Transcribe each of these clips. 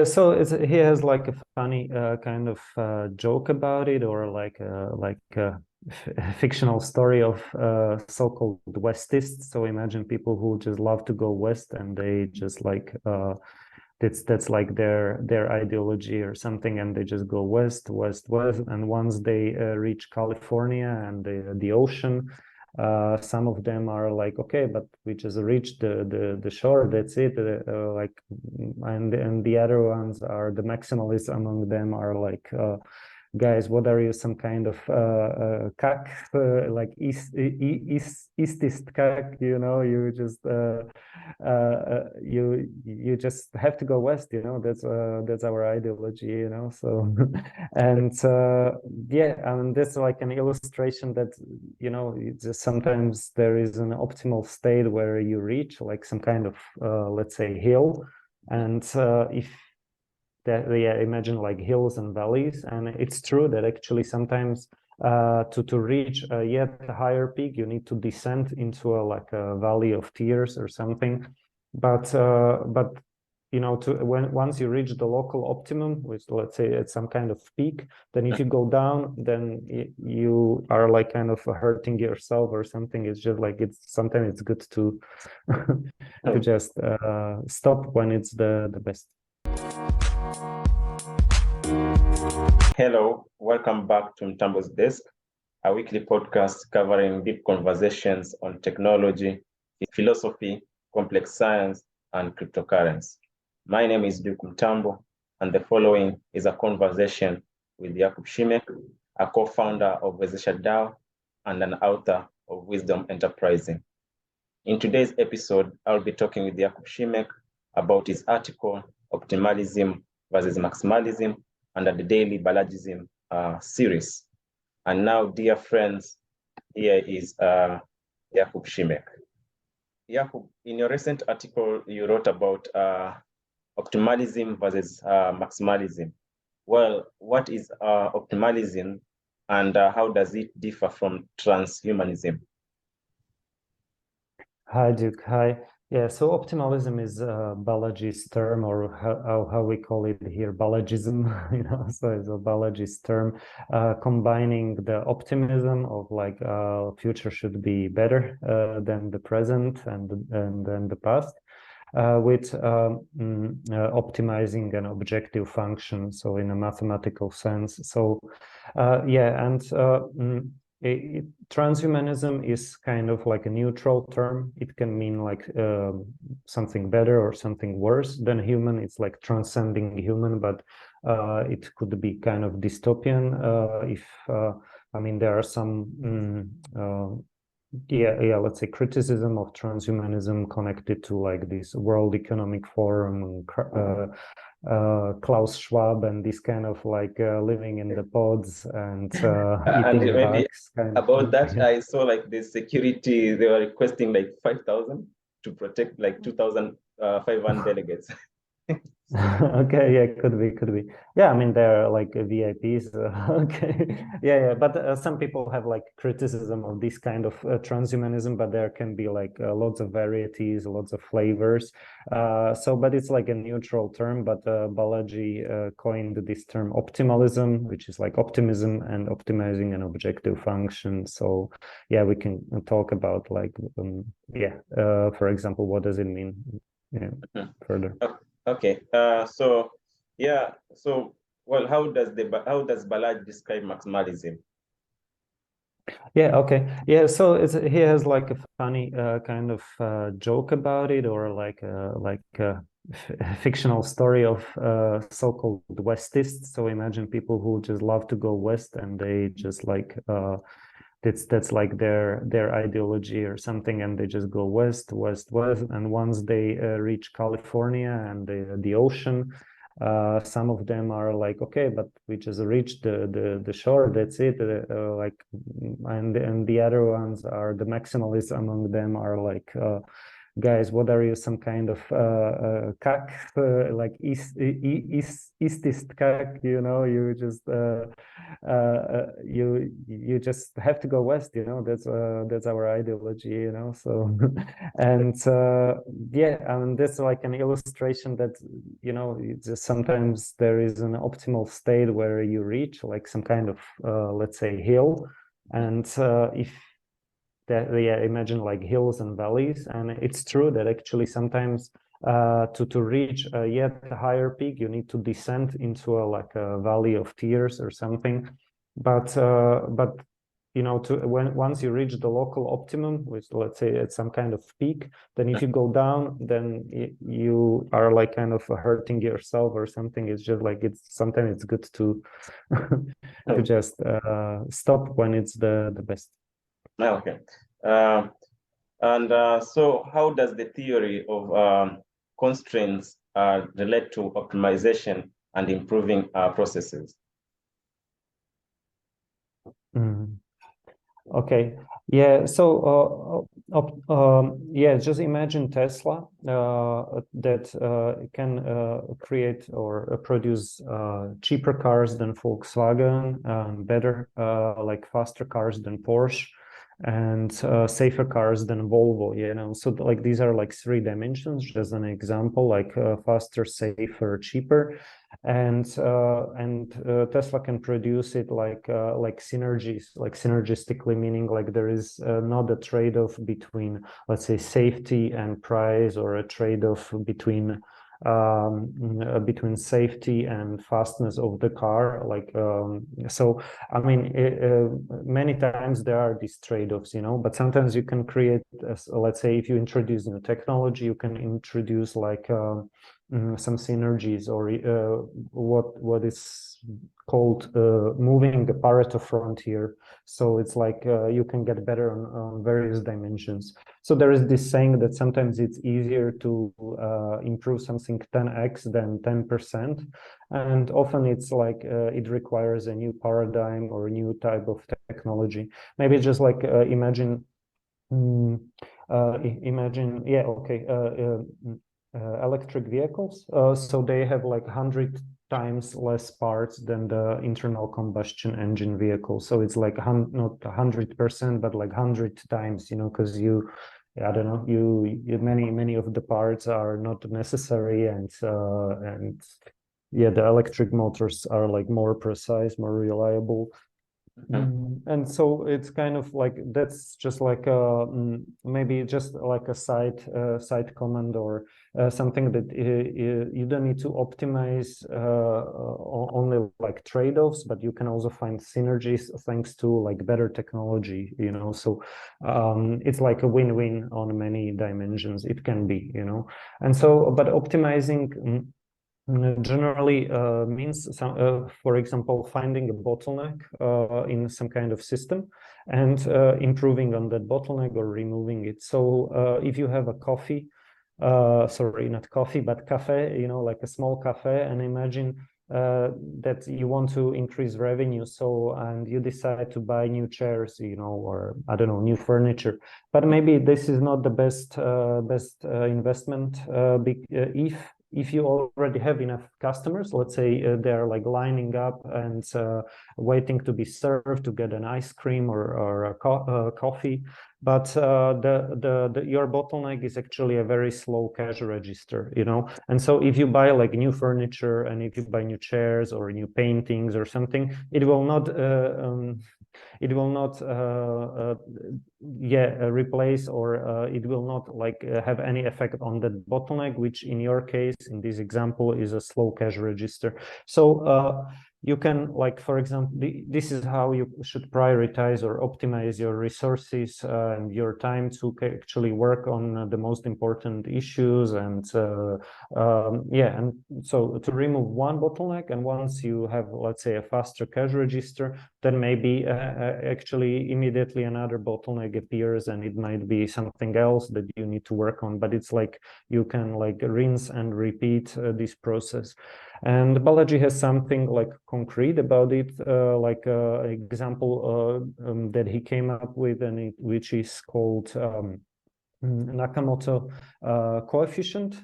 So he has like a funny kind of joke about it, or like a fictional story of so-called Westists. So imagine people who just love to go west, and they just like that's like their ideology or something, and they just go west. And once they reach California and the ocean, some of them are like, okay, but we just reached the shore, that's it. Like, and the other ones are the maximalists among them are like, guys, what are you, some kind of cuck, like eastist cuck, you just you just have to go west, that's our ideology, so and yeah, I mean, that's like an illustration that it's just sometimes there is an optimal state where you reach like some kind of let's say hill, and if that, yeah, imagine like hills and valleys, and it's true that actually sometimes to reach a yet higher peak you need to descend into like a valley of tears or something, but once you reach the local optimum, which let's say at some kind of peak, then if you go down, then you are like kind of hurting yourself or something. It's just like, sometimes it's good to to just stop when it's the best. Hello, welcome back to Mtambo's Desk, a weekly podcast covering deep conversations on technology, philosophy, complex science, and cryptocurrency. My name is Mtambo, and the following is a conversation with Jakub Simek, a co-founder of Wezesha DAO and an author of Wisdom Enterprising. In today's episode, I'll be talking with Jakub Simek about his article, Optimalism versus Maximalism, under the daily Balajism series. And now, dear friends, here is Jakub Simek. Jakub, in your recent article, you wrote about optimalism versus maximalism. Well, what is optimalism, and how does it differ from trans-humanism? Hi, Duke. Hi. Yeah, so optimalism is Balaji's term, or how we call it here, Balajism, so it's a Balaji's term, combining the optimism of like future should be better than the present and then the past, with optimizing an objective function, so in a mathematical sense. So yeah, and transhumanism is kind of like a neutral term. It can mean like something better or something worse than human. It's like transcending human, but it could be kind of dystopian if I mean, there are some let's say criticism of transhumanism connected to like this World Economic Forum, Klaus Schwab, and this kind of like living in the pods and eating bugs. About that, yeah. I saw like the security, they were requesting like 5,000 to protect like 2,500 delegates. Okay, yeah, could be. Yeah, I mean, they're like VIPs. Okay, yeah. But some people have like criticism of this kind of transhumanism, but there can be like lots of varieties, lots of flavors. But it's like a neutral term. But Balaji coined this term optimalism, which is like optimism and optimizing an objective function. So yeah, we can talk about like for example, what does it mean? Yeah, further. Okay. Well, how does Balaji describe maximalism? Yeah. Okay. Yeah. So he has like a funny kind of joke about it, or like a fictional story of so-called Westists. So imagine people who just love to go west, and they just like that's like their ideology or something, and they just go west. And once they reach California and the ocean, some of them are like, okay, but we just reached the shore, that's it. And the other ones are the maximalists among them are like, guys, what are you, some kind of kak, like Eastist kak, you know, you just you just have to go west, you know, that's our ideology, you know. So and yeah, I mean, that's like an illustration that, you know, just sometimes there is an optimal state where you reach like some kind of let's say hill, and if that, yeah, imagine like hills and valleys, and it's true that actually sometimes to reach a yet higher peak you need to descend into like a valley of tears or something, but you know, once you reach the local optimum, which let's say at some kind of peak, then if you go down, then you are like kind of hurting yourself or something. It's just like, it's sometimes it's good to to just stop when it's the best. Okay. So how does the theory of constraints relate to optimization and improving processes? Okay, yeah, so yeah, just imagine Tesla that can create or produce cheaper cars than Volkswagen, better, like faster cars than Porsche, and safer cars than Volvo, you know. So like these are like three dimensions, just an example, like faster, safer, cheaper. And Tesla can produce it like synergies, like synergistically, meaning like there is not a trade-off between, let's say, safety and price, or a trade-off between safety and fastness of the car. Like so I mean, many times there are these trade-offs, you know, but sometimes you can create, let's say, if you introduce new technology, you can introduce like some synergies, or what is called moving the Pareto frontier. So it's like you can get better on various dimensions. So there is this saying that sometimes it's easier to improve something 10x than 10%, and often it's like it requires a new paradigm or a new type of technology. Maybe just like imagine, yeah, okay. Electric vehicles. So they have like 100 times less parts than the internal combustion engine vehicle. So it's like not 100%, but like 100 times, you know, because I don't know, many of the parts are not necessary, and yeah, the electric motors are like more precise, more reliable. And so it's kind of like, that's just like maybe just like a side comment, or something that you don't need to optimize only like trade-offs, but you can also find synergies thanks to like better technology, you know. So it's like a win-win on many dimensions, it can be, you know. And so, but optimizing generally means for example, finding a bottleneck in some kind of system, and improving on that bottleneck or removing it. So if you have a coffee, sorry, not coffee, but cafe, you know, like a small cafe, and imagine that you want to increase revenue, so, and you decide to buy new chairs, you know, or I don't know, new furniture, but maybe this is not the best investment if you already have enough customers. Let's say they're like lining up and waiting to be served to get an ice cream or a coffee, but your bottleneck is actually a very slow cash register, you know. And so if you buy like new furniture, and if you buy new chairs or new paintings or something, it will not replace, or it will not like have any effect on that bottleneck, which in your case, in this example, is a slow cash register. So you can, like, for example, this is how you should prioritize or optimize your resources and your time to actually work on the most important issues. And yeah, and so to remove one bottleneck, and once you have, let's say, a faster cash register, then maybe actually immediately another bottleneck appears, and it might be something else that you need to work on. But it's like you can like rinse and repeat this process. And Balaji has something like concrete about it, like example that he came up with, and which is called Nakamoto coefficient.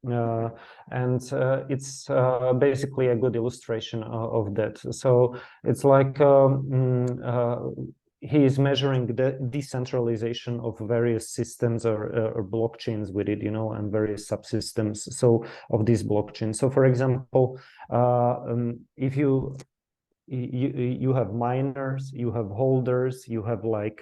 And it's basically a good illustration of that. So it's like he is measuring the decentralization of various systems or blockchains with it, and various subsystems of these blockchains. So, for example, if you have miners, you have holders, you have like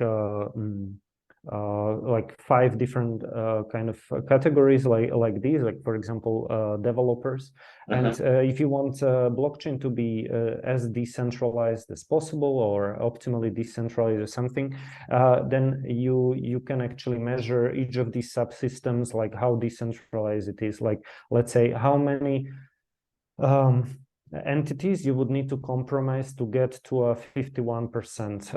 5 different kind of categories like these, like for example developers. And if you want blockchain to be as decentralized as possible or optimally decentralized or something, then you can actually measure each of these subsystems, like how decentralized it is. Like, let's say, how many entities you would need to compromise to get to a 51%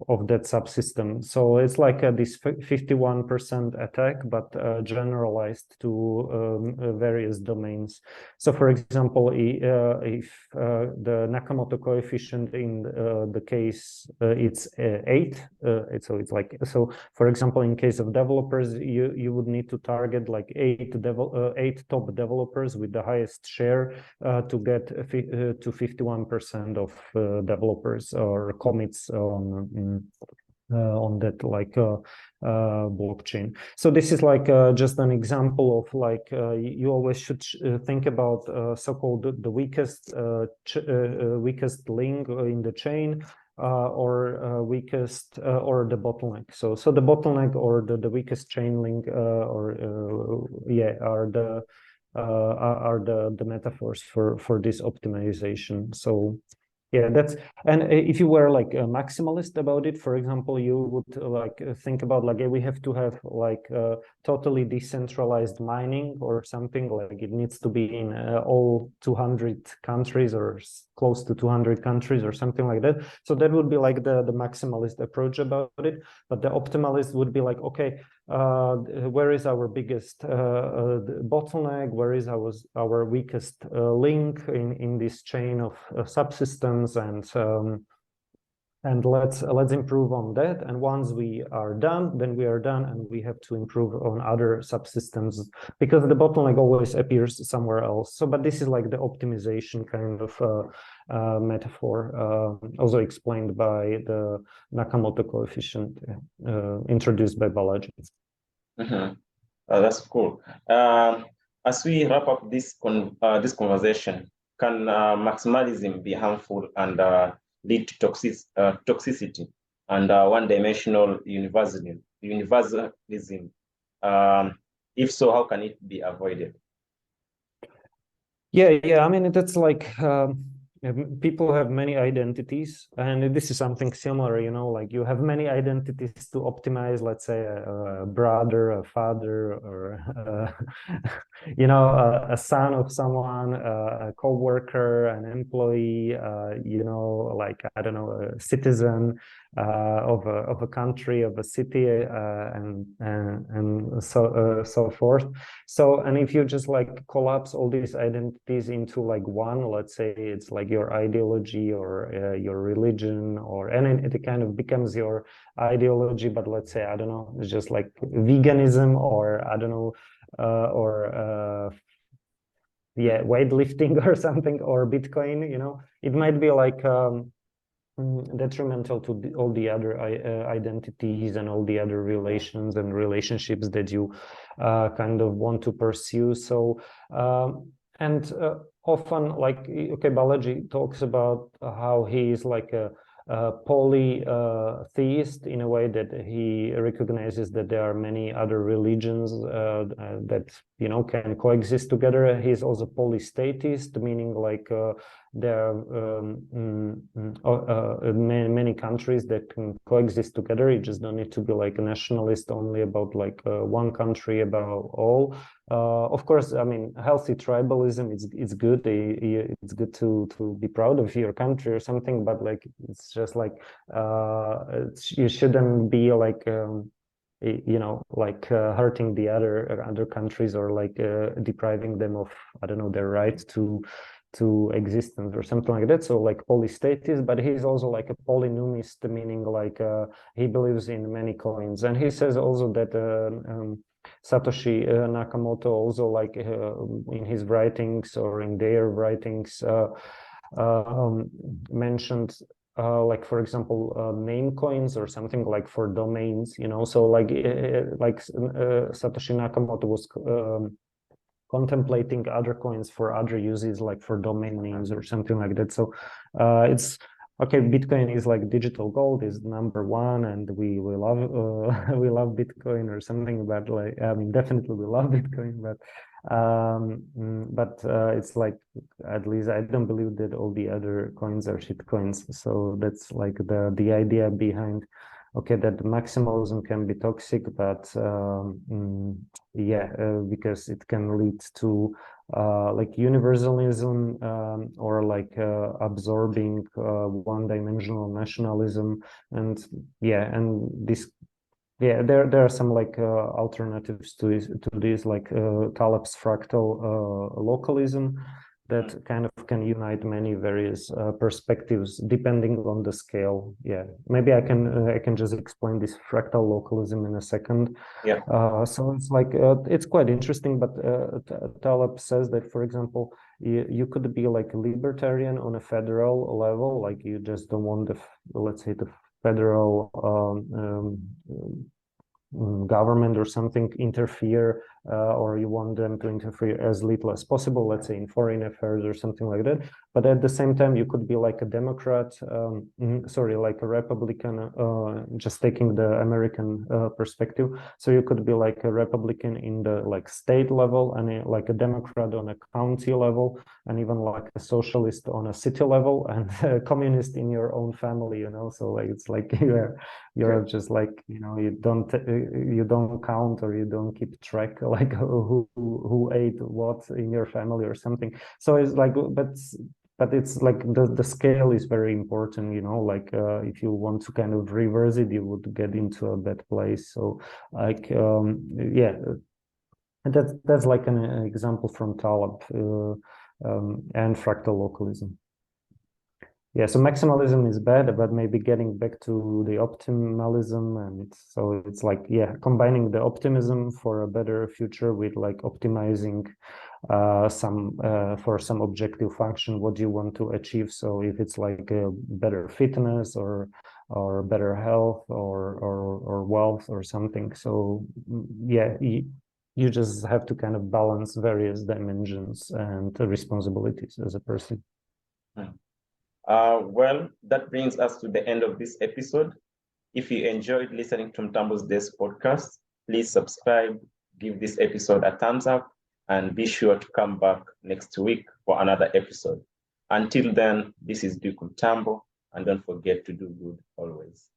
of that subsystem. So it's like this 51% attack, but generalized to various domains. So, for example, if the Nakamoto coefficient in the case it's 8, so it's like, so for example, in case of developers, you would need to target like 8 top developers with the highest share to get to 51% of developers or commits on that blockchain. So this is like just an example of like you always should think about so-called the weakest link in the chain, or weakest or the bottleneck. So the bottleneck or the weakest chain link are the metaphors for this optimization. So yeah, that's, and if you were like a maximalist about it, for example, you would like think about like we have to have like totally decentralized mining or something, like it needs to be in all 200 countries or close to 200 countries or something like that. So that would be like the maximalist approach about it. But the optimalist would be like, okay, where is our biggest bottleneck? Where is our weakest link in this chain of subsystems, and let's improve on that. And once we are done, then we are done, and we have to improve on other subsystems because the bottleneck always appears somewhere else. So, but this is like the optimization kind of metaphor, also explained by the Nakamoto coefficient introduced by Balaji. That's cool. As we wrap up this conversation, can maximalism be harmful and lead to toxicity and one-dimensional universalism? If so, how can it be avoided? Yeah. I mean, that's like people have many identities, and this is something similar, like you have many identities to optimize, let's say a brother, a father, or a son of someone, a co-worker, an employee, like, I don't know, a citizen of a country, of a city, and so forth. So, and if you just like collapse all these identities into like one, let's say it's like your ideology or your religion, and it kind of becomes your ideology, but let's say, I don't know, it's just like veganism, or I don't know, weightlifting or something, or Bitcoin, it might be like detrimental to all the other identities and all the other relations and relationships that you kind of want to pursue. So often, like, okay, Balaji talks about how he is like a polytheist in a way that he recognizes that there are many other religions that can coexist together. He's also polystatist, meaning like there are many countries that can coexist together. You just don't need to be like a nationalist only about like one country about all. Of course, I mean, healthy tribalism, it's good. It's good to be proud of your country or something, but like it's just like you shouldn't be like hurting the other countries, or like depriving them of, I don't know, their right to to existence or something like that. So like polystatist, but he's also like a polynumist, meaning like he believes in many coins. And he says also that Satoshi Nakamoto also like in his writings or in their writings mentioned like, for example, name coins or something like for domains, you know. So like Satoshi Nakamoto was contemplating other coins for other uses, like for domain names or something like that. So it's okay. Bitcoin is like digital gold is #1, and we love we love Bitcoin or something. But like, I mean, definitely we love Bitcoin, but it's like, at least I don't believe that all the other coins are shit coins. So that's like the idea behind, okay, that maximalism can be toxic, but because it can lead to like universalism or like absorbing one-dimensional nationalism, and this. Yeah, there are some like alternatives to this like Taleb's fractal localism that kind of can unite many various perspectives depending on the scale. Yeah, maybe I can just explain this fractal localism in a second. Yeah. So it's like it's quite interesting, but Taleb says that, for example, you could be like a libertarian on a federal level, like you just don't want the, let's say, the federal government or something interfere, or you want them to interfere as little as possible, let's say in foreign affairs or something like that. But at the same time, you could be like a Democrat, like a Republican, just taking the American perspective. So you could be like a Republican in the like state level, and like a Democrat on a county level, and even like a socialist on a city level, and a communist in your own family, you know. So like it's like you're just like, you know, you don't count or you don't keep track like who ate what in your family or something. So it's like, but it's like the scale is very important, you know. Like if you want to kind of reverse it, you would get into a bad place. So like and that's like an example from Taleb and fractal localism. Yeah, so maximalism is bad, but maybe getting back to the optimalism, and so it's like, yeah, combining the optimism for a better future with like optimizing for some objective function, what you want to achieve. So if it's like a better fitness or better health or wealth or something. So yeah, you just have to kind of balance various dimensions and responsibilities as a person. Well, that brings us to the end of this episode. If you enjoyed listening to Mtambo's Desk podcast, please subscribe, give this episode a thumbs up, and be sure to come back next week for another episode. Until then, this is Duke Mtambo, and don't forget to do good always.